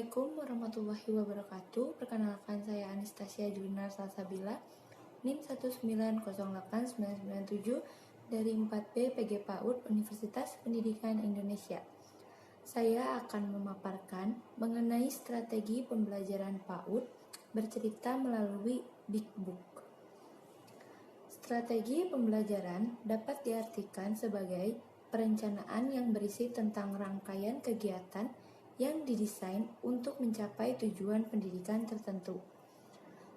Assalamualaikum warahmatullahi wabarakatuh. Perkenalkan, saya Anastasia Julinar Salsabila, NIM 1908997 dari 4B PG PAUD Universitas Pendidikan Indonesia. Saya akan memaparkan mengenai strategi pembelajaran PAUD bercerita melalui Big Book. Strategi pembelajaran dapat diartikan sebagai perencanaan yang berisi tentang rangkaian kegiatan yang didesain untuk mencapai tujuan pendidikan tertentu.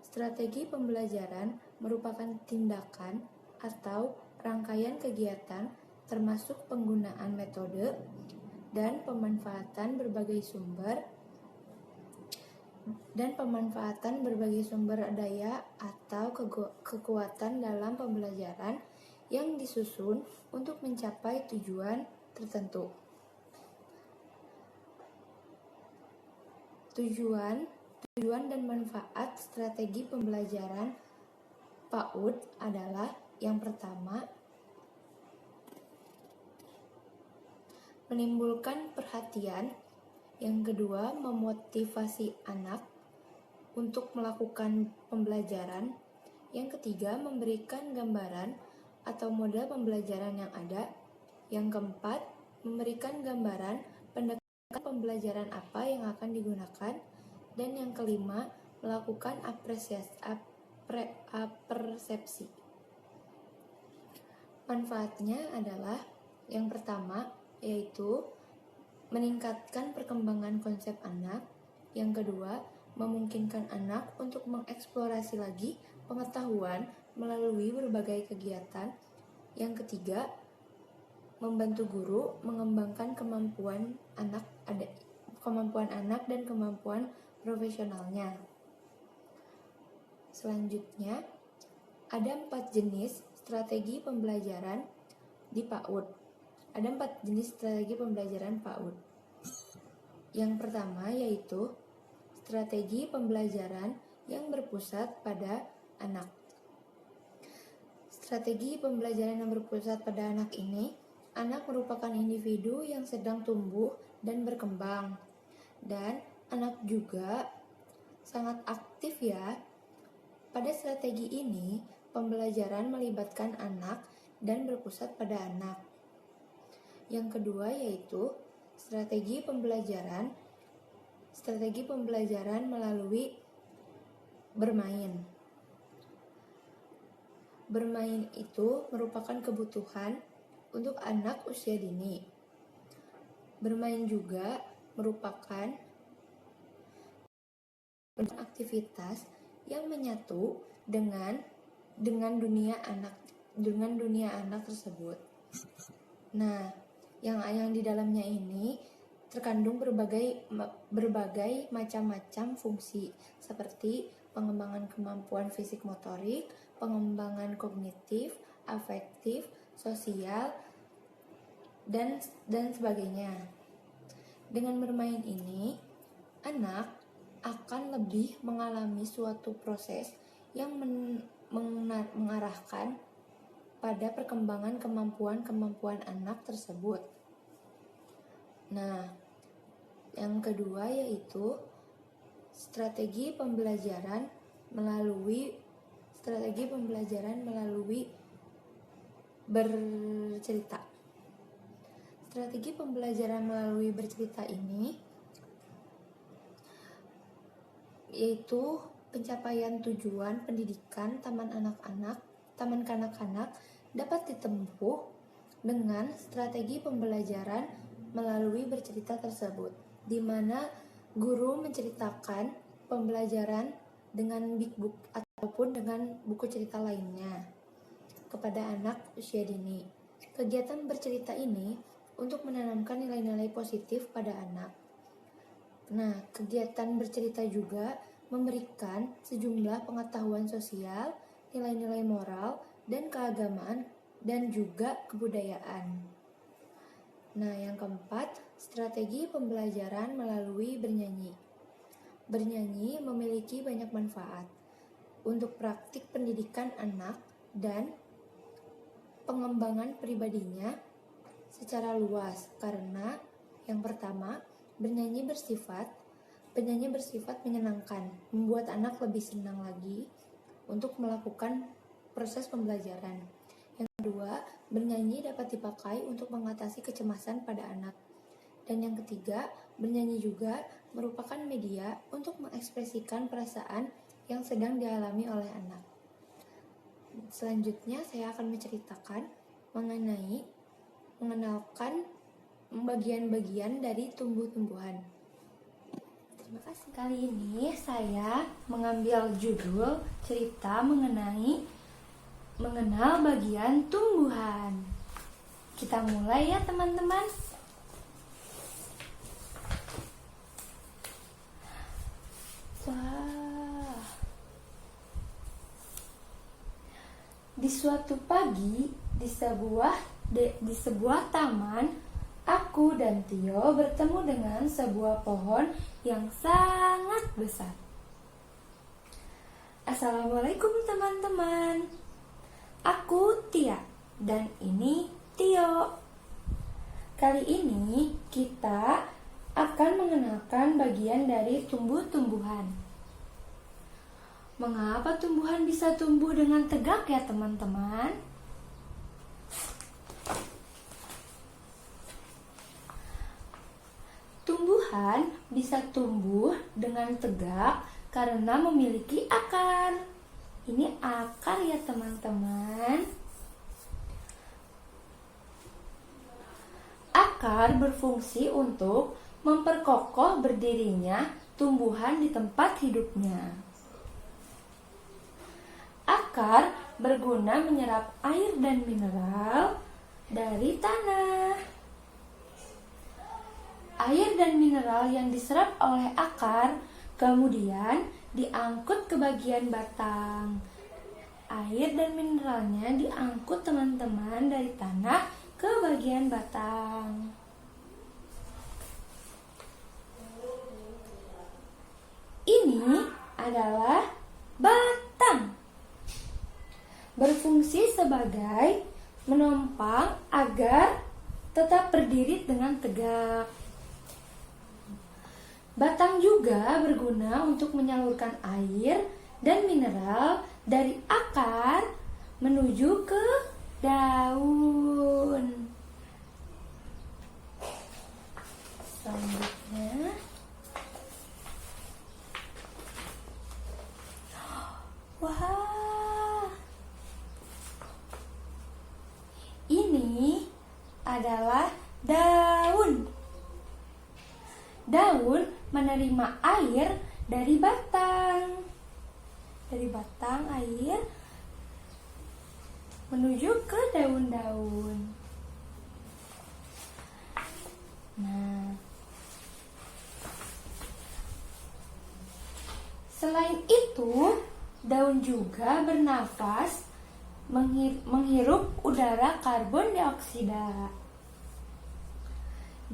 Strategi pembelajaran merupakan tindakan atau rangkaian kegiatan termasuk penggunaan metode dan pemanfaatan berbagai sumber daya atau kekuatan dalam pembelajaran yang disusun untuk mencapai tujuan tertentu. Tujuan dan manfaat strategi pembelajaran PAUD adalah yang pertama, menimbulkan perhatian. Yang kedua, memotivasi anak untuk melakukan pembelajaran. Yang ketiga, memberikan gambaran atau model pembelajaran yang ada. Yang keempat, memberikan gambaran pendekatan pembelajaran apa yang akan digunakan. Dan yang kelima, melakukan persepsi. Manfaatnya adalah yang pertama, yaitu meningkatkan perkembangan konsep anak. Yang kedua, memungkinkan anak untuk mengeksplorasi lagi pengetahuan melalui berbagai kegiatan. Yang ketiga, membantu guru mengembangkan kemampuan anak dan kemampuan profesionalnya. Selanjutnya, ada 4 jenis strategi pembelajaran di PAUD. Ada 4 jenis strategi pembelajaran PAUD. Yang pertama yaitu strategi pembelajaran yang berpusat pada anak. Strategi pembelajaran yang berpusat pada anak ini, anak merupakan individu yang sedang tumbuh dan berkembang. Dan anak juga sangat aktif ya. Pada strategi ini, pembelajaran melibatkan anak dan berpusat pada anak. Yang kedua yaitu strategi pembelajaran melalui bermain. Bermain itu merupakan kebutuhan untuk anak usia dini. Bermain juga merupakan aktivitas yang menyatu dengan dunia anak tersebut. Nah, yang di dalamnya ini terkandung berbagai macam-macam fungsi seperti pengembangan kemampuan fisik motorik, pengembangan kognitif, afektif, sosial, dan sebagainya. Dengan bermain ini, anak akan lebih mengalami suatu proses yang mengarahkan pada perkembangan kemampuan anak tersebut. Nah, yang kedua yaitu strategi pembelajaran melalui bercerita. Strategi pembelajaran melalui bercerita ini yaitu pencapaian tujuan pendidikan taman kanak-kanak dapat ditempuh dengan strategi pembelajaran melalui bercerita tersebut, di mana guru menceritakan pembelajaran dengan Big Book ataupun dengan buku cerita lainnya kepada anak usia dini. Kegiatan bercerita ini untuk menanamkan nilai-nilai positif pada anak. Nah, kegiatan bercerita juga memberikan sejumlah pengetahuan sosial, nilai-nilai moral, dan keagamaan, dan juga kebudayaan. Nah, yang keempat, strategi pembelajaran melalui bernyanyi. Bernyanyi memiliki banyak manfaat untuk praktik pendidikan anak dan pengembangan pribadinya secara luas, karena yang pertama, bernyanyi bersifat Bernyanyi bersifat menyenangkan, membuat anak lebih senang lagi untuk melakukan proses pembelajaran. Yang kedua, bernyanyi dapat dipakai untuk mengatasi kecemasan pada anak. Dan yang ketiga, bernyanyi juga merupakan media untuk mengekspresikan perasaan yang sedang dialami oleh anak. Selanjutnya, saya akan menceritakan mengenalkan bagian-bagian dari tumbuh-tumbuhan. Terima kasih. Kali ini saya mengambil judul cerita mengenal bagian tumbuhan. Kita mulai ya teman-teman. Wah. Di suatu pagi di sebuah taman, aku dan Tio bertemu dengan sebuah pohon yang sangat besar. Assalamualaikum teman-teman. Aku Tia dan ini Tio. Kali ini kita akan mengenalkan bagian dari tumbuh-tumbuhan. Mengapa tumbuhan bisa tumbuh dengan tegak ya teman-teman? Tumbuhan bisa tumbuh dengan tegak karena memiliki akar. Ini akar ya teman-teman. Akar berfungsi untuk memperkokoh berdirinya tumbuhan di tempat hidupnya. Akar berguna menyerap air dan mineral dari tanah. Air dan mineral yang diserap oleh akar kemudian diangkut ke bagian batang. Air dan mineralnya diangkut teman-teman dari tanah ke bagian batang. Ini adalah batang. Berfungsi sebagai menopang agar tetap berdiri dengan tegak. Batang juga berguna untuk menyalurkan air dan mineral dari akar menuju ke daun. Selanjutnya, wah, ini adalah daun. Daun menerima air dari batang. Dari batang air menuju ke daun-daun. Nah, selain itu, daun juga bernafas menghirup udara karbon dioksida.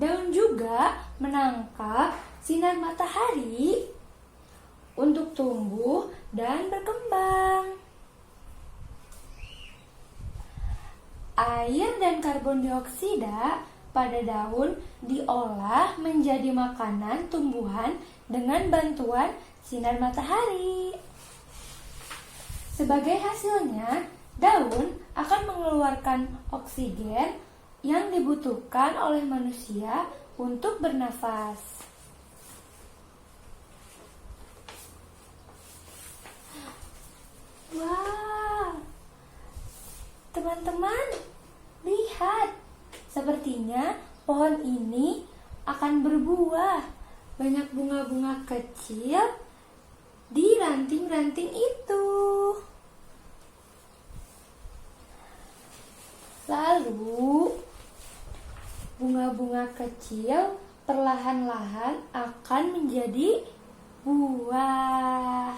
Daun juga menangkap sinar matahari untuk tumbuh dan berkembang. Air dan karbon dioksida pada daun diolah menjadi makanan tumbuhan dengan bantuan sinar matahari. Sebagai hasilnya, daun akan mengeluarkan oksigen yang dibutuhkan oleh manusia untuk bernafas. Wah, teman-teman, lihat, sepertinya pohon ini akan berbuah. Banyak bunga-bunga kecil di ranting-ranting itu. Lalu, bunga-bunga kecil perlahan-lahan akan menjadi buah.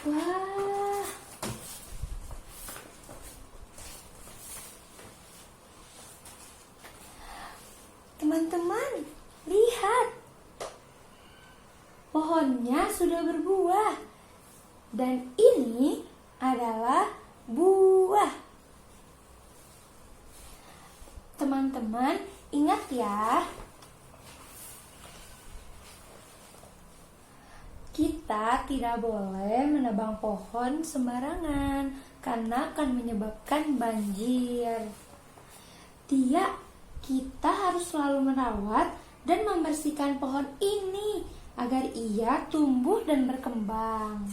Wah. Teman-teman, lihat. Pohonnya sudah berbuah. Dan ini adalah buah. Teman-teman, ingat ya, Kita tidak boleh menebang pohon sembarangan karena akan menyebabkan banjir. Kita harus selalu merawat dan membersihkan pohon ini agar ia tumbuh dan berkembang.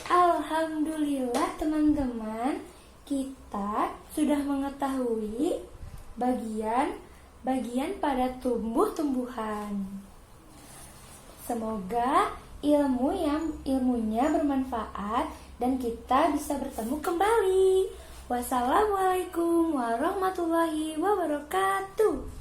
Alhamdulillah teman-teman, kita sudah mengetahui bagian pada tumbuh-tumbuhan. Semoga ilmunya bermanfaat dan kita bisa bertemu kembali. Wassalamualaikum warahmatullahi wabarakatuh.